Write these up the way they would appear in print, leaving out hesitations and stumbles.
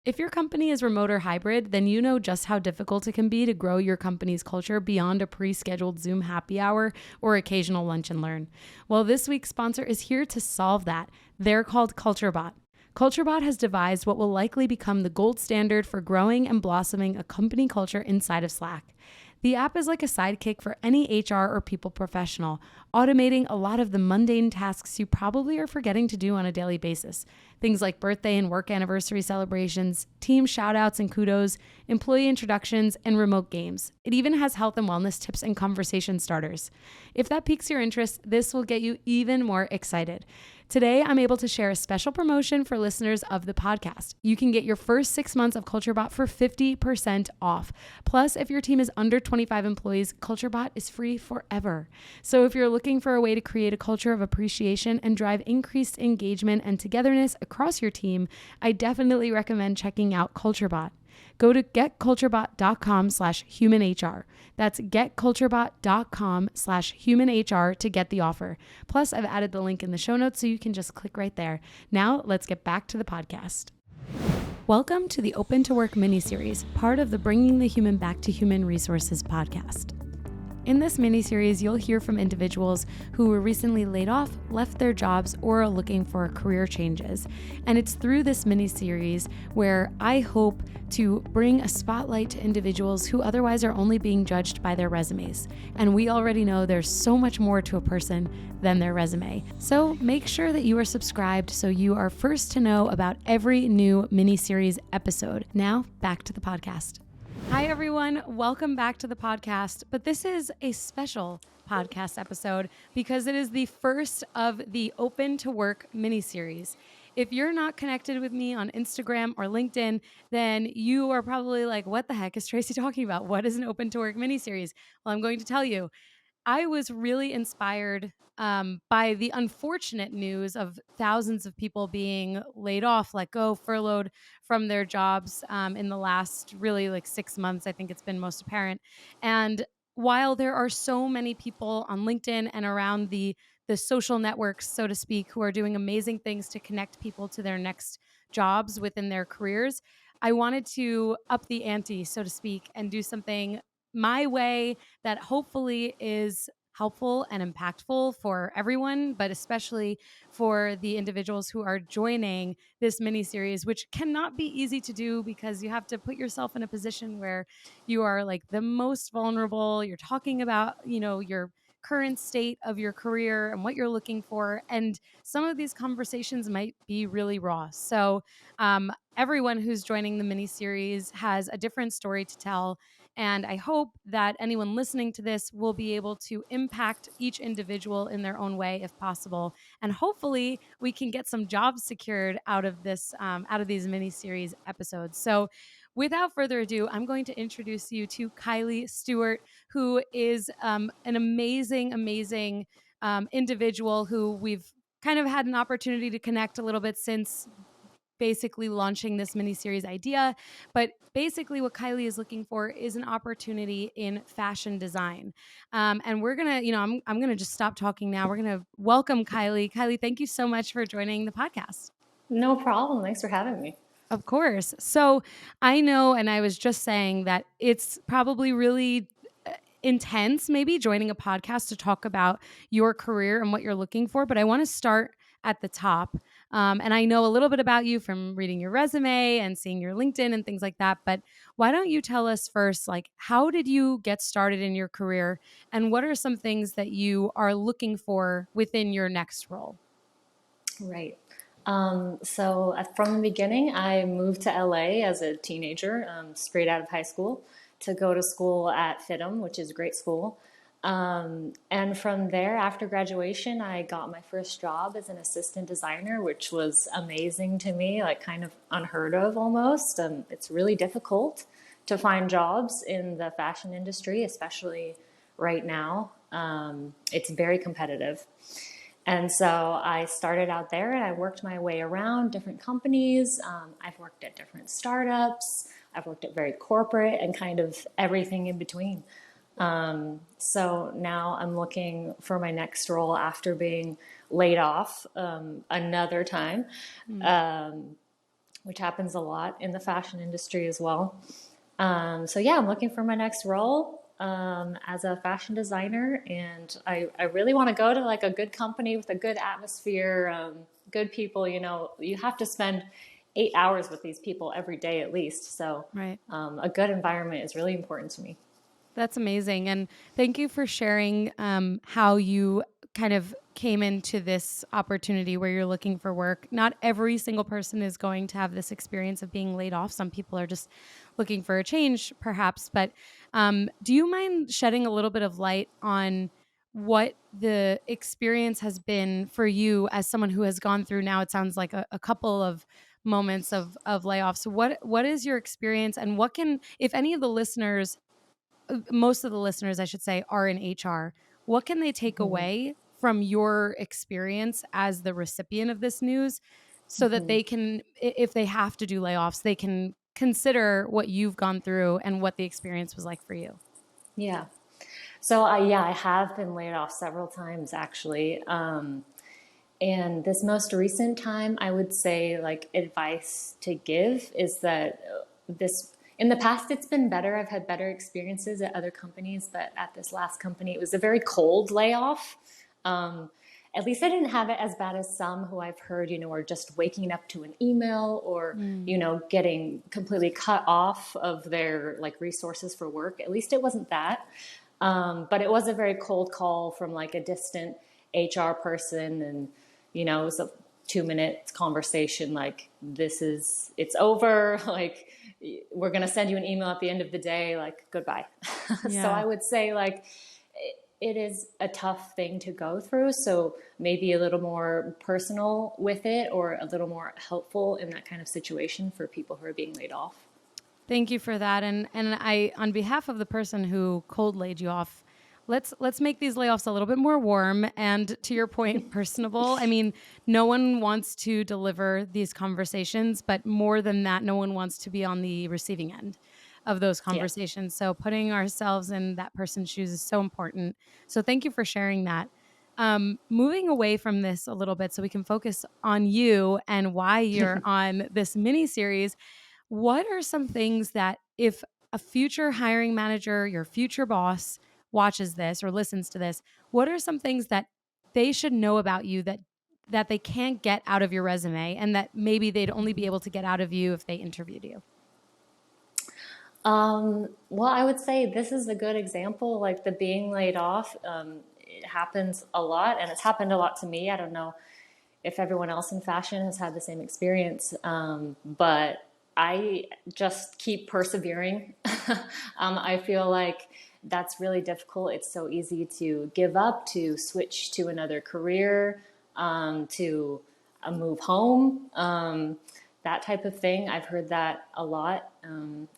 If your company is remote or hybrid, then you know just how difficult it can be to grow your company's culture beyond a pre-scheduled Zoom happy hour or occasional lunch and learn. Well, this week's sponsor is here to solve that. They're called CultureBot. CultureBot has devised what will likely become the gold standard for growing and blossoming a company culture inside of Slack. The app is like a sidekick for any HR or people professional, automating a lot of the mundane tasks you probably are forgetting to do on a daily basis. Things like birthday and work anniversary celebrations, team shoutouts and kudos, employee introductions, and remote games. It even has health and wellness tips and conversation starters. If that piques your interest, this will get you even more excited. Today, I'm able to share a special promotion for listeners of the podcast. You can get your first 6 months of CultureBot for 50% off. Plus, if your team is under 25 employees, CultureBot is free forever. So if you're looking for a way to create a culture of appreciation and drive increased engagement and togetherness across your team, I definitely recommend checking out CultureBot. Go to getculturebot.com/humanhr. That's getculturebot.com/humanhr to get the offer. Plus, I've added the link in the show notes so you can just click right there. Now, let's get back to the podcast. Welcome to the Open to Work mini-series, part of the Bringing the Human Back to Human Resources podcast. In this mini-series, you'll hear from individuals who were recently laid off, left their jobs, or are looking for career changes. And it's through this mini-series where I hope to bring a spotlight to individuals who otherwise are only being judged by their resumes. And we already know there's so much more to a person than their resume. So make sure that you are subscribed so you are first to know about every new mini-series episode. Now, back to the podcast. Hi, everyone. Welcome back to the podcast. But this is a special podcast episode because it is the first of the Open to Work mini-series. If you're not connected with me on Instagram or LinkedIn, then you are probably like, what the heck is Tracy talking about? What is an Open to Work mini-series? Well, I'm going to tell you. I was really inspired by the unfortunate news of thousands of people being laid off, let go, furloughed from their jobs in the last really 6 months. I think it's been most apparent. And while there are so many people on LinkedIn and around the social networks, so to speak, who are doing amazing things to connect people to their next jobs within their careers, I wanted to up the ante, so to speak, and do something my way that hopefully is helpful and impactful for everyone, but especially for the individuals who are joining this mini-series, which cannot be easy to do because you have to put yourself in a position where you are the most vulnerable. You're talking about, your current state of your career and what you're looking for. And some of these conversations might be really raw. So everyone who's joining the mini-series has a different story to tell. And I hope that anyone listening to this will be able to impact each individual in their own way, if possible. And hopefully we can get some jobs secured out of this, out of these mini-series episodes. So without further ado, I'm going to introduce you to Kylee Stewart, who is an amazing individual who we've kind of had an opportunity to connect a little bit since basically launching this mini-series idea. But basically what Kylee is looking for is an opportunity in fashion design. And we're going to, I'm going to just stop talking now. We're going to welcome Kylee. Kylee, thank you so much for joining the podcast. No problem. Thanks for having me. Of course. So I know, and I was just saying that it's probably really intense, maybe joining a podcast to talk about your career and what you're looking for. But I want to start at the top. And I know a little bit about you from reading your resume and seeing your LinkedIn and things like that. But why don't you tell us first, how did you get started in your career? And what are some things that you are looking for within your next role? Right. So from the beginning, I moved to LA as a teenager, straight out of high school, to go to school at FITM, which is a great school. And from there, after graduation, I got my first job as an assistant designer, which was amazing to me, kind of unheard of almost. It's really difficult to find jobs in the fashion industry, especially right now. It's very competitive. And so I started out there and I worked my way around different companies. I've worked at different startups. I've worked at very corporate and kind of everything in between. So now I'm looking for my next role after being laid off another time, which happens a lot in the fashion industry as well. So yeah, I'm looking for my next role as a fashion designer, and I really want to go to like a good company with a good atmosphere, good people. You know, you have to spend 8 hours with these people every day at least. So Right. a good environment is really important to me. That's amazing. And thank you for sharing how you kind of came into this opportunity where you're looking for work. Not every single person is going to have this experience of being laid off. Some people are just looking for a change, perhaps. But do you mind shedding a little bit of light on what the experience has been for you as someone who has gone through now? It sounds like a couple of moments of layoffs. What is your experience, and what can, if any of the listeners, most of the listeners, I should say, are in HR. What can they take away from your experience as the recipient of this news so that they can, if they have to do layoffs, they can consider what you've gone through and what the experience was like for you? Yeah. So I have been laid off several times actually. And this most recent time, I would say, like, advice to give is that this, in the past, it's been better. I've had better experiences at other companies, but at this last company, it was a very cold layoff. Um, at least I didn't have it as bad as some who I've heard, are just waking up to an email or, Mm. getting completely cut off of their like resources for work. At least it wasn't that. But it was a very cold call from like a distant HR person, and it was a 2 minute conversation. Like, it's over. Like, we're gonna send you an email at the end of the day. Like, goodbye. So Yeah. I would say like it is a tough thing to go through. So maybe a little more personal with it, or a little more helpful in that kind of situation for people who are being laid off. Thank you for that. And I, on behalf of the person who cold laid you off, let's make these layoffs a little bit more warm and, to your point, personable. I mean, no one wants to deliver these conversations, but more than that, no one wants to be on the receiving end of those Yeah. conversations. So putting ourselves in that person's shoes is so important. So thank you for sharing that. Moving away from this a little bit so we can focus on you and why you're on this mini series, what are some things that, if a future hiring manager, your future boss, watches this or listens to this, what are some things that they should know about you that they can't get out of your resume, and that maybe they'd only be able to get out of you if they interviewed you? Well, I would say this is a good example, like the being laid off. It happens a lot, and it's happened a lot to me. I don't know if everyone else in fashion has had the same experience, but I just keep persevering. I feel like that's really difficult. It's so easy to give up, to switch to another career, to move home. That type of thing. I've heard that a lot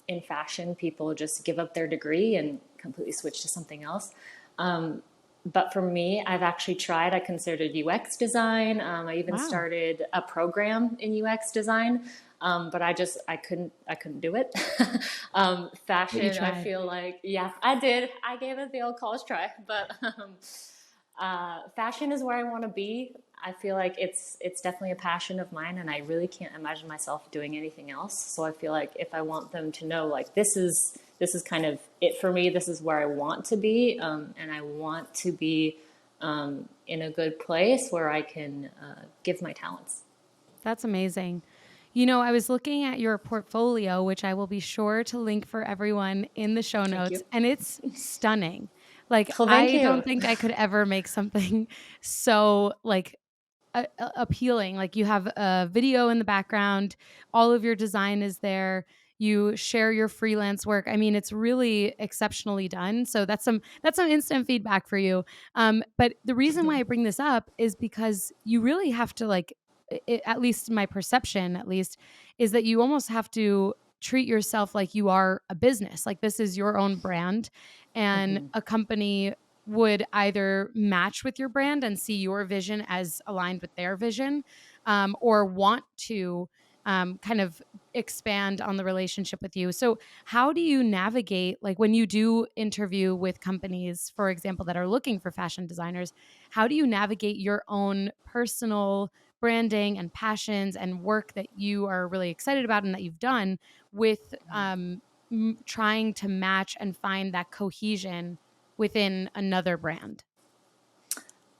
in fashion. People just give up their degree and completely switch to something else. But for me, I've actually tried. I considered UX design. I even Wow. started a program in UX design, but I couldn't do it. But you Fashion, I tried. feel like, yeah, I did. I gave it the old college try, but fashion is where I want to be. I feel like it's definitely a passion of mine, and I really can't imagine myself doing anything else. So I feel like if I want them to know, like, this is kind of it for me. This is where I want to be, and I want to be in a good place where I can give my talents. That's amazing. You know, I was looking at your portfolio, which I will be sure to link for everyone in the show Thank notes, you. and it's stunning. Like, Well, thank I don't you. think I could ever make something so like appealing. Like, you have a video in the background, all of your design is there. You share your freelance work. I mean, it's really exceptionally done. So that's some instant feedback for you. But the reason why I bring this up is because you really have to, like, at least my perception, at least, is that you almost have to treat yourself like you are a business. Like, this is your own brand, and a company would either match with your brand and see your vision as aligned with their vision, or want to kind of expand on the relationship with you. So, how do you navigate, like, when you do interview with companies, for example, that are looking for fashion designers? How do you navigate your own personal branding and passions and work that you are really excited about and that you've done with trying to match and find that cohesion within another brand?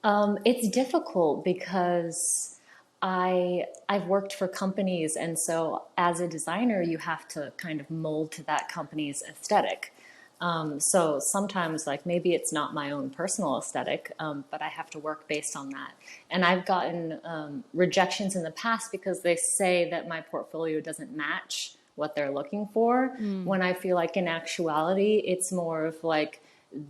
It's difficult because I've worked for companies, and so as a designer, you have to kind of mold to that company's aesthetic. So sometimes, like maybe it's not my own personal aesthetic, but I have to work based on that. And I've gotten rejections in the past because they say that my portfolio doesn't match what they're looking for. When I feel like in actuality, it's more of like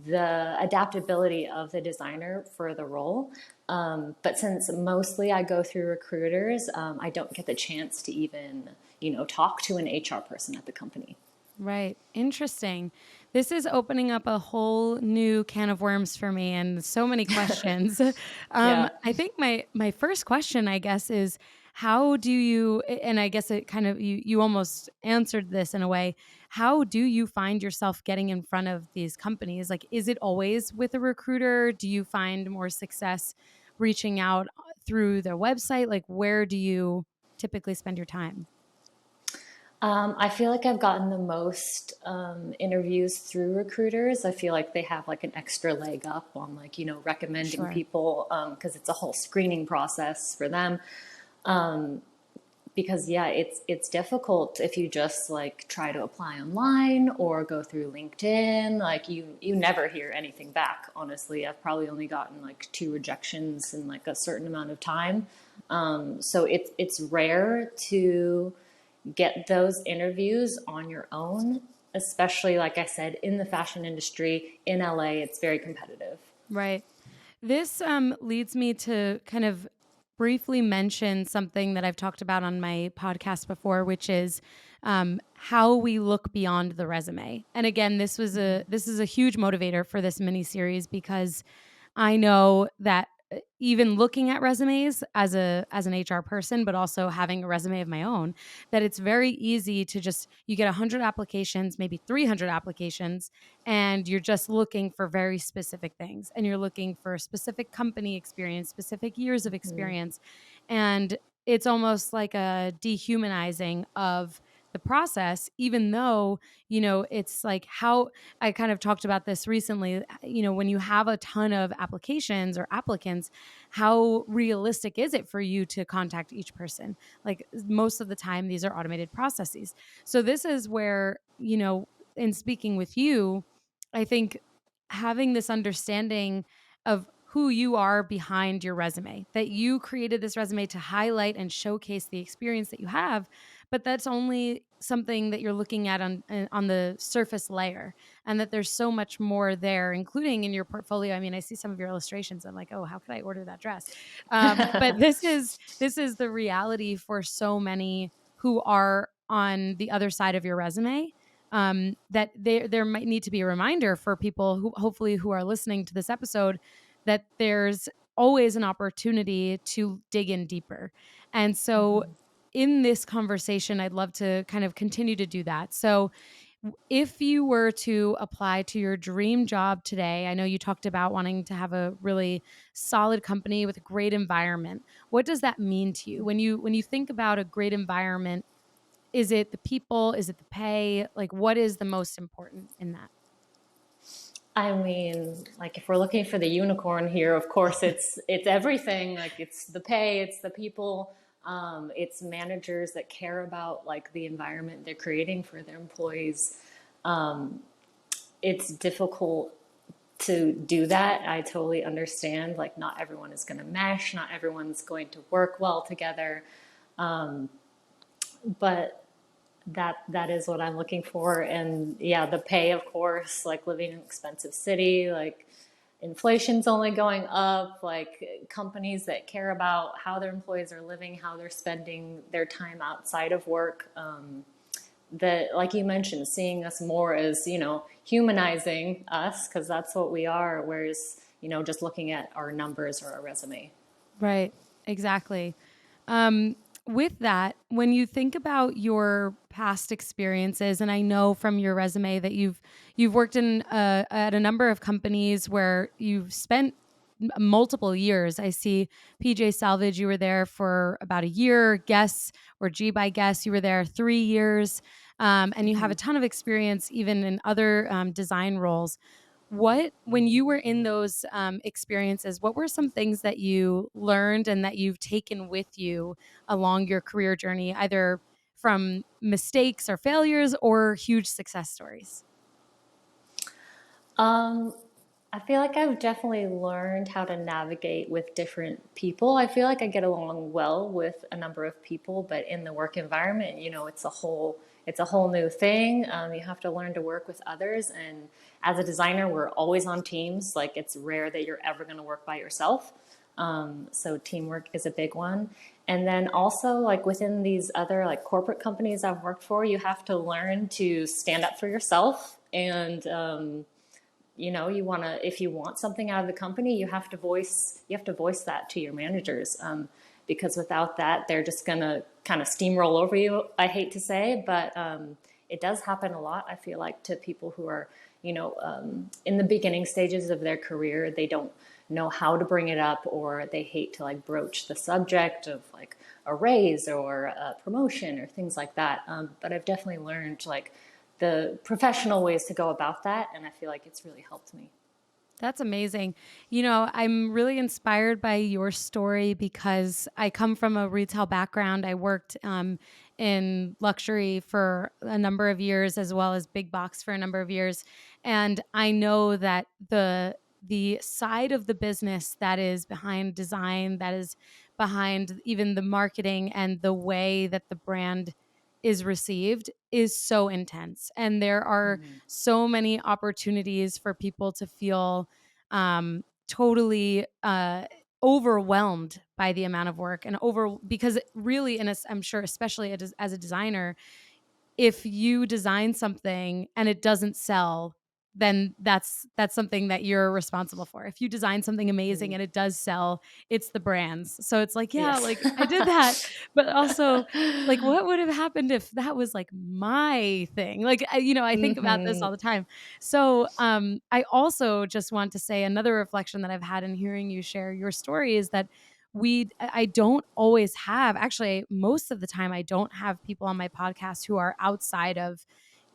the adaptability of the designer for the role. But since mostly I go through recruiters, I don't get the chance to even, talk to an HR person at the company. Right. Interesting. This is opening up a whole new can of worms for me and so many questions. Yeah. I think my first question, I guess, is how do you, and I guess it kind of, you almost answered this in a way, how do you find yourself getting in front of these companies? Like, is it always with a recruiter? Do you find more success reaching out through their website? Like, where do you typically spend your time? I feel like I've gotten the most interviews through recruiters. I feel like they have like an extra leg up on like, recommending Sure. people because it's a whole screening process for them. Because yeah, it's difficult if you just like try to apply online or go through LinkedIn. Like you never hear anything back. Honestly, I've probably only gotten like 2 rejections in like a certain amount of time. So it's rare to get those interviews on your own, especially like I said, in the fashion industry in LA. It's very competitive. Right. This leads me to kind of briefly mention something that I've talked about on my podcast before, which is how we look beyond the resume. And again, this is a huge motivator for this mini series because I know that even looking at resumes as an HR person, but also having a resume of my own, that it's very easy to just you get 100 applications, maybe 300 applications, and you're just looking for very specific things, and you're looking for specific company experience, specific years of experience, and it's almost like a dehumanizing of the process, even though it's like how I kind of talked about this recently. When you have a ton of applications or applicants, how realistic is it for you to contact each person? Like most of the time, these are automated processes. So this is where, in speaking with you, I think having this understanding of who you are behind your resume, that you created this resume to highlight and showcase the experience that you have, but that's only something that you're looking at on the surface layer, and that there's so much more there, including in your portfolio. I mean, I see some of your illustrations. I'm like, oh, how could I order that dress? But this is the reality for so many who are on the other side of your resume. That there might need to be a reminder for people who hopefully who are listening to this episode that there's always an opportunity to dig in deeper. And so in this conversation, I'd love to kind of continue to do that. So if you were to apply to your dream job today, I know you talked about wanting to have a really solid company with a great environment. What does that mean to you? When you think about a great environment, is it the people? Is it the pay? Like what is the most important in that? I mean, like if we're looking for the unicorn here, of course it's everything. Like it's the pay, it's the people, it's managers that care about like the environment they're creating for their employees. It's difficult to do that. I totally understand. Like not everyone is going to mesh, not everyone's going to work well together, but that is what I'm looking for. And yeah, the pay, of course, like living in an expensive city, like inflation's only going up, like companies that care about how their employees are living, how they're spending their time outside of work. That, like you mentioned, seeing us more as, humanizing us, because that's what we are, whereas, just looking at our numbers or our resume. Right. Exactly. With that, when you think about your past experiences, and I know from your resume that you've worked in at a number of companies where you've spent multiple years. I see PJ Salvage, you were there for about a year. Guess, or G by Guess, you were there 3 years. And you have a ton of experience even in other design roles. When you were in those experiences, what were some things that you learned and that you've taken with you along your career journey, either from mistakes or failures or huge success stories? Um, I feel like I've definitely learned how to navigate with different people. I feel like I get along well with a number of people, but in the work environment, it's a whole new thing. You have to learn to work with others, and as a designer, we're always on teams. Like it's rare that you're ever going to work by yourself. So teamwork is a big one. And then also like within these other like corporate companies I've worked for, you have to learn to stand up for yourself and you want to, if you want something out of the company, you have to voice that to your managers, because without that they're just going to kind of steamroll over you, I hate to say, but it does happen a lot. I feel like to people who are in the beginning stages of their career, they don't know how to bring it up, or they hate to like broach the subject of like a raise or a promotion or things like that, but I've definitely learned like the professional ways to go about that. And I feel like it's really helped me. That's amazing. I'm really inspired by your story because I come from a retail background. I worked in luxury for a number of years, as well as big box for a number of years, and I know that the side of the business that is behind design, that is behind even the marketing and the way that the brand is received, is so intense, and there are so many opportunities for people to feel totally overwhelmed by the amount of work, and because really, I'm sure, especially as a designer, if you design something and it doesn't sell, then that's something that you're responsible for. If you design something amazing and it does sell, it's the brands. So it's like, yeah, Yes. like I did that, but also like what would have happened if that was like my thing? Like I think about this all the time. So I also just want to say another reflection that I've had in hearing you share your story is that I don't always have, actually most of the time I don't have people on my podcast who are outside of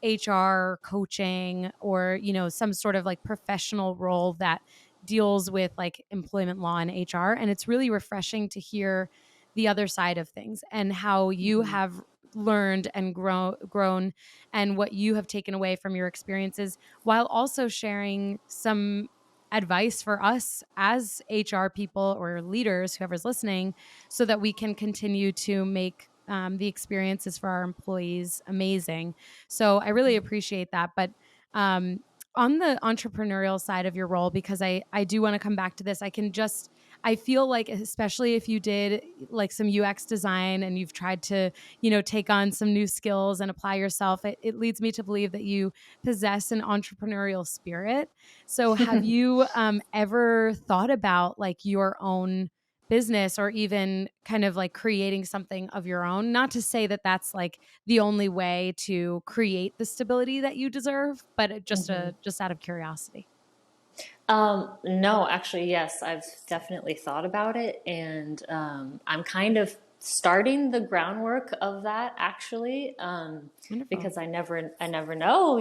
HR coaching, or some sort of like professional role that deals with like employment law and HR, and it's really refreshing to hear the other side of things and how you have learned and grown, and what you have taken away from your experiences, while also sharing some advice for us as HR people or leaders, whoever's listening, so that we can continue to make the experiences for our employees amazing. So I really appreciate that. But um, on the entrepreneurial side of your role, because I do want to come back to this, I feel like, especially if you did like some UX design and you've tried to, take on some new skills and apply yourself, it leads me to believe that you possess an entrepreneurial spirit. So have you ever thought about like your own business, or even kind of like creating something of your own? Not to say that that's like the only way to create the stability that you deserve, but just out of curiosity. No, actually, yes, I've definitely thought about it, and I'm kind of starting the groundwork of that actually, Wonderful. because I never know,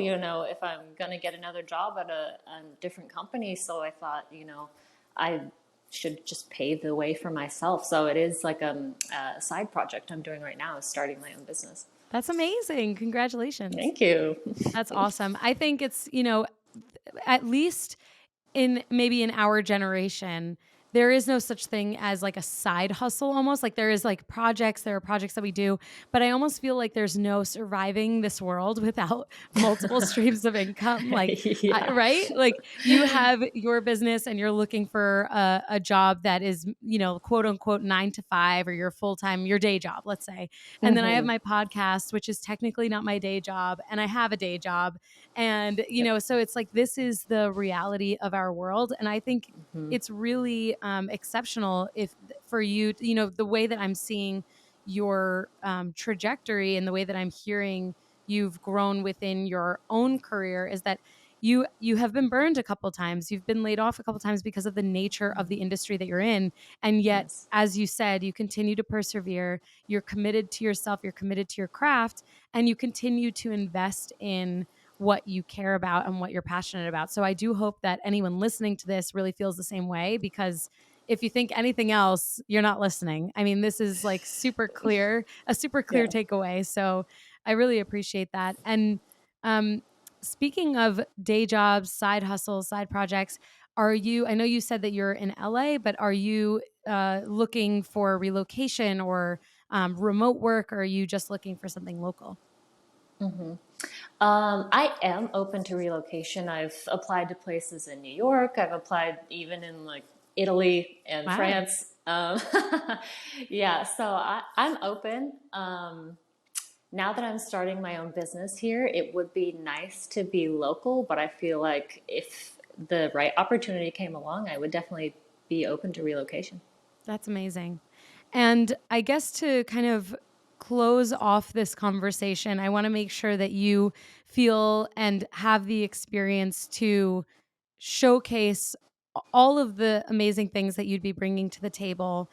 if I'm gonna get another job at a different company. So I thought, I should just pave the way for myself. So it is like a side project I'm doing right now, is starting my own business. That's amazing. Congratulations. Thank you. That's awesome. I think it's, at least in our generation, there is no such thing as like a side hustle, almost like there are projects that we do, but I almost feel like there's no surviving this world without multiple streams of income. Like, Yeah. right? Like you have your business and you're looking for a job that is, quote unquote 9 to 5, or your full-time, your day job, let's say. And then I have my podcast, which is technically not my day job, and I have a day job. And, Yep. so it's like, this is the reality of our world. And I think it's really exceptional if for you, the way that I'm seeing your trajectory, and the way that I'm hearing you've grown within your own career, is that you have been burned a couple times. You've been laid off a couple times because of the nature of the industry that you're in. And yet, Yes. as you said, you continue to persevere. You're committed to yourself. You're committed to your craft, and you continue to invest in what you care about and what you're passionate about. So I do hope that anyone listening to this really feels the same way, because if you think anything else, you're not listening. I mean, this is like a super clear Yeah. takeaway. So I really appreciate that. And um, speaking of day jobs, side hustles, side projects, I know you said that you're in LA, but are you looking for relocation or remote work, or are you just looking for something local? I am open to relocation. I've applied to places in New York. I've applied even in like Italy and Wow. France. Yeah, so I'm open. Now that I'm starting my own business here, it would be nice to be local, but I feel like if the right opportunity came along, I would definitely be open to relocation. That's amazing. And I guess to kind of close off this conversation, I want to make sure that you feel and have the experience to showcase all of the amazing things that you'd be bringing to the table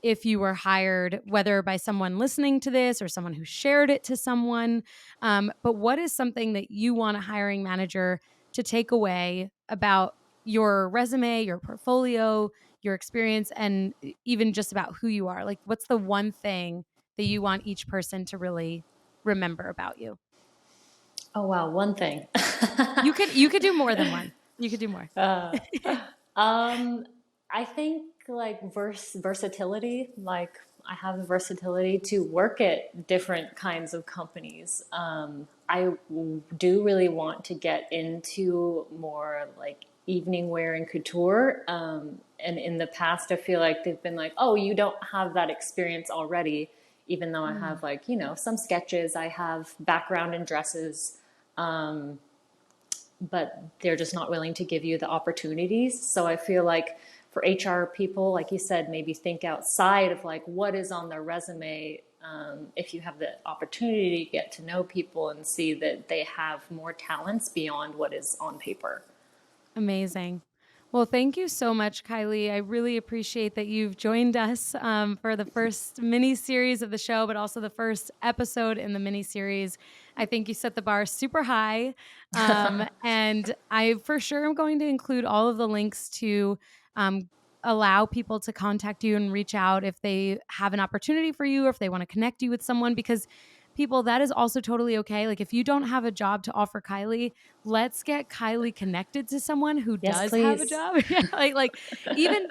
if you were hired, whether by someone listening to this or someone who shared it to someone. But what is something that you want a hiring manager to take away about your resume, your portfolio, your experience, and even just about who you are? Like, what's the one thing that you want each person to really remember about you? Oh wow, one thing. You could do more than one. You could do more. Uh, Um, I think like versatility, like I have the versatility to work at different kinds of companies. Do really want to get into more like evening wear and couture. And in the past, I feel like they've been like, oh, you don't have that experience already, even though I Mm. have like, some sketches, I have background in dresses. But they're just not willing to give you the opportunities. So I feel like for HR people, like you said, maybe think outside of like what is on their resume. If you have the opportunity to get to know people and see that they have more talents beyond what is on paper. Amazing. Well, thank you so much, Kylee. I really appreciate that you've joined us for the first mini series of the show, but also the first episode in the mini series. I think you set the bar super high. And I for sure am going to include all of the links to allow people to contact you and reach out if they have an opportunity for you or if they want to connect you with someone, because people, that is also totally okay. Like if you don't have a job to offer Kylee, let's get Kylee connected to someone who Yes, does have a please. job. Yeah, even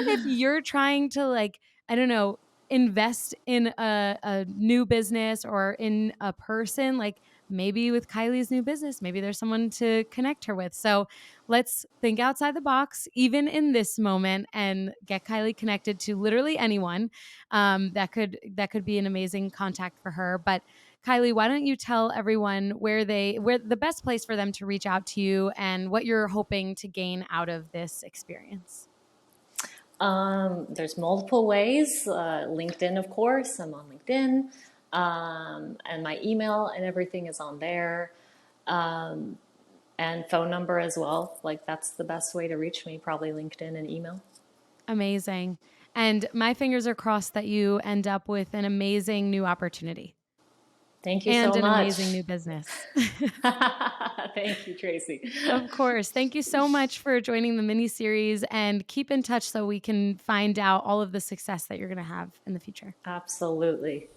if you're trying to, like, I don't know, invest in a new business or in a person, like maybe with Kylie's new business, maybe there's someone to connect her with. So let's think outside the box, even in this moment, and get Kylee connected to literally anyone. That could be an amazing contact for her. But Kylee, why don't you tell everyone where the best place for them to reach out to you and what you're hoping to gain out of this experience? There's multiple ways. LinkedIn, of course. I'm on LinkedIn. And my email and everything is on there. And phone number as well. Like that's the best way to reach me, probably LinkedIn and email. Amazing. And my fingers are crossed that you end up with an amazing new opportunity Thank you and so an amazing much. new business. Thank you, Tracy. Of course. Thank you so much for joining the mini series, and keep in touch so we can find out all of the success that you're going to have in the future. Absolutely.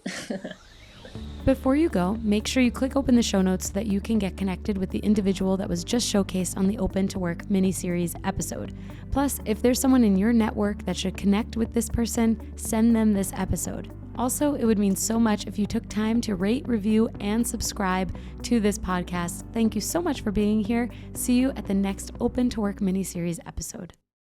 Before you go, make sure you click open the show notes so that you can get connected with the individual that was just showcased on the Open to Work mini-series episode. Plus, if there's someone in your network that should connect with this person, send them this episode. Also, it would mean so much if you took time to rate, review, and subscribe to this podcast. Thank you so much for being here. See you at the next Open to Work mini-series episode.